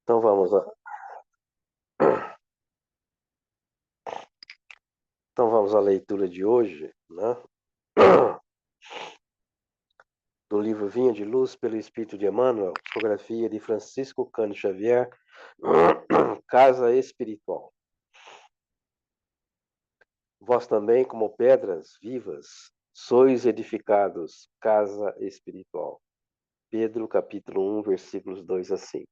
Então vamos à leitura de hoje, né? Do livro Vinha de Luz pelo Espírito de Emmanuel, psicografia de Francisco Cândido Xavier, Casa Espiritual. Vós também, como pedras vivas, sois edificados, casa espiritual. Pedro, capítulo 1, versículos 2 a 5.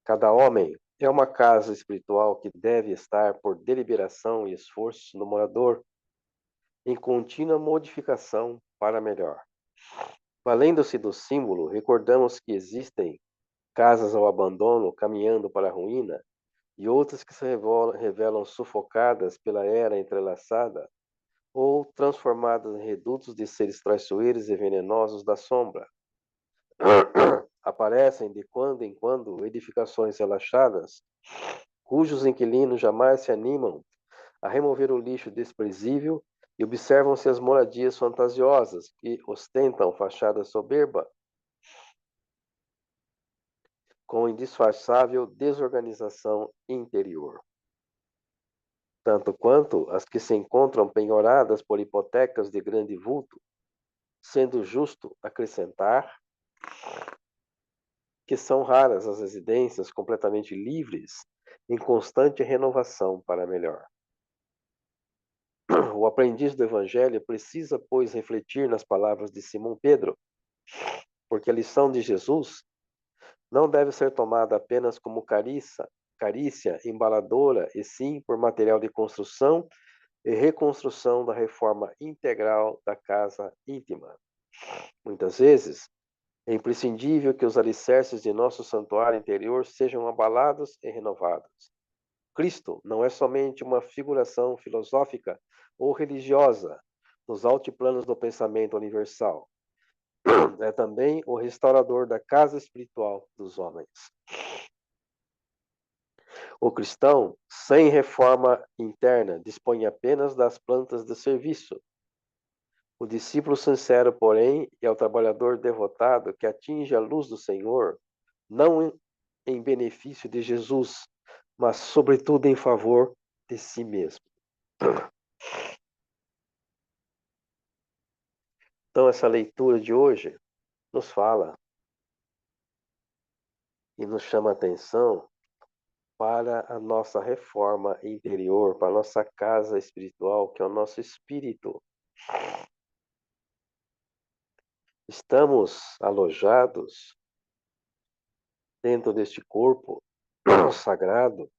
Cada homem é uma casa espiritual que deve estar por deliberação e esforço no morador, em contínua modificação para melhor. Valendo-se do símbolo, recordamos que existem casas ao abandono caminhando para a ruína e outras que se revelam sufocadas pela era entrelaçada ou transformadas em redutos de seres traiçoeiros e venenosos da sombra. Aparecem de quando em quando edificações relaxadas, cujos inquilinos jamais se animam a remover o lixo desprezível e observam-se as moradias fantasiosas que ostentam fachada soberba com indisfarçável desorganização interior. Tanto quanto as que se encontram penhoradas por hipotecas de grande vulto, sendo justo acrescentar que são raras as residências completamente livres, em constante renovação para melhor. O aprendiz do Evangelho precisa, pois, refletir nas palavras de Simão Pedro, porque a lição de Jesus não deve ser tomada apenas como carícia embaladora, e sim por material de construção e reconstrução da reforma integral da casa íntima. Muitas vezes, é imprescindível que os alicerces de nosso santuário interior sejam abalados e renovados. Cristo não é somente uma figuração filosófica ou religiosa nos altiplanos do pensamento universal. É também o restaurador da casa espiritual dos homens. O cristão, sem reforma interna, dispõe apenas das plantas de serviço. O discípulo sincero, porém, é o trabalhador devotado que atinge a luz do Senhor, não em benefício de Jesus, mas, sobretudo, em favor de si mesmo. Então, essa leitura de hoje nos fala e nos chama a atenção para a nossa reforma interior, para a nossa casa espiritual, que é o nosso espírito. Estamos alojados dentro deste corpo sagrado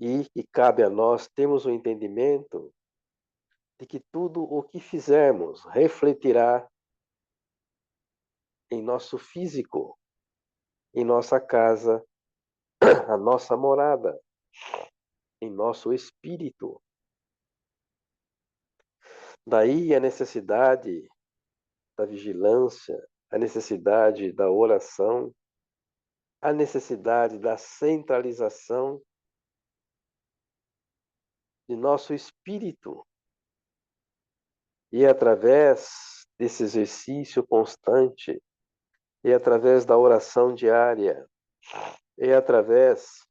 e cabe a nós termos o entendimento de que tudo o que fizermos refletirá em nosso físico, em nossa casa, a nossa morada, em nosso espírito. Daí a necessidade da vigilância, a necessidade da oração, a necessidade da centralização de nosso espírito. E através desse exercício constante, e através da oração diária, e através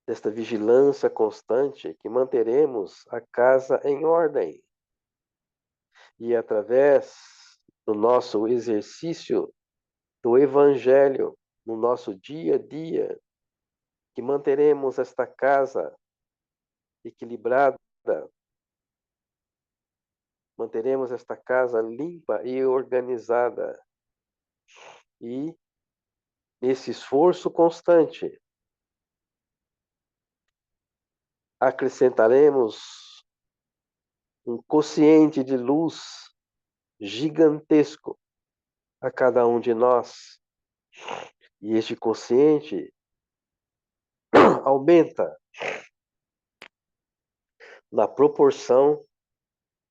desta vigilância constante, que manteremos a casa em ordem. E através do nosso exercício do Evangelho no nosso dia a dia, que manteremos esta casa equilibrada, manteremos esta casa limpa e organizada. E nesse esforço constante, acrescentaremos um quociente de luz gigantesco a cada um de nós. E este quociente aumenta na proporção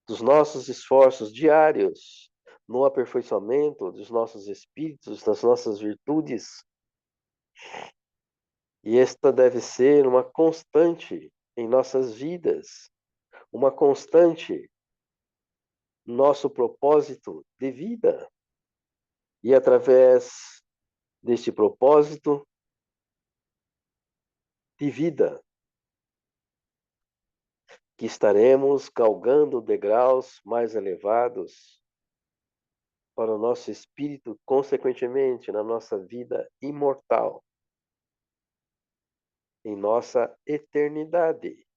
dos nossos esforços diários no aperfeiçoamento dos nossos espíritos, das nossas virtudes. E esta deve ser uma constante em nossas vidas, uma constante no nosso propósito de vida. E através deste propósito de vida, que estaremos galgando degraus mais elevados para o nosso espírito, consequentemente, na nossa vida imortal, em nossa eternidade.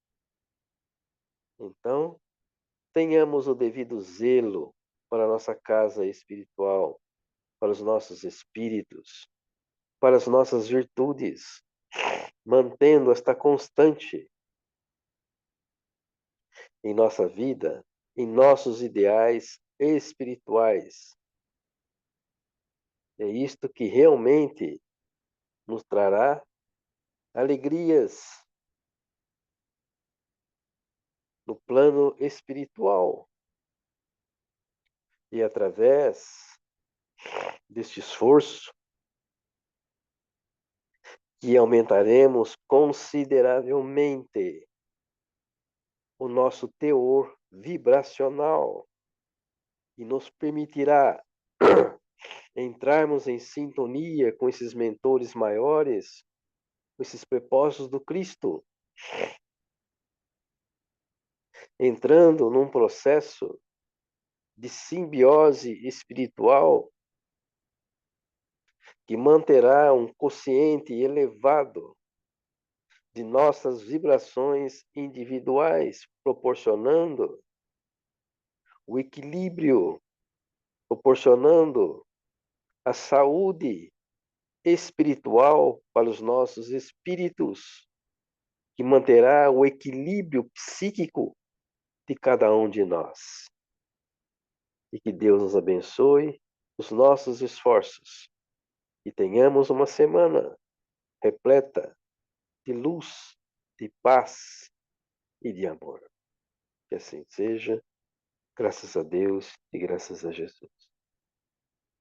Então, tenhamos o devido zelo para a nossa casa espiritual, para os nossos espíritos, para as nossas virtudes, mantendo esta constante em nossa vida, em nossos ideais espirituais. É isto que realmente nos trará alegrias no plano espiritual. E através deste esforço, que aumentaremos consideravelmente o nosso teor vibracional e nos permitirá entrarmos em sintonia com esses mentores maiores, com esses propósitos do Cristo, entrando num processo de simbiose espiritual que manterá um quociente elevado de nossas vibrações individuais, proporcionando o equilíbrio, proporcionando a saúde espiritual para os nossos espíritos, que manterá o equilíbrio psíquico de cada um de nós. E que Deus nos abençoe os nossos esforços e tenhamos uma semana repleta de luz, de paz e de amor. Que assim seja, graças a Deus e graças a Jesus.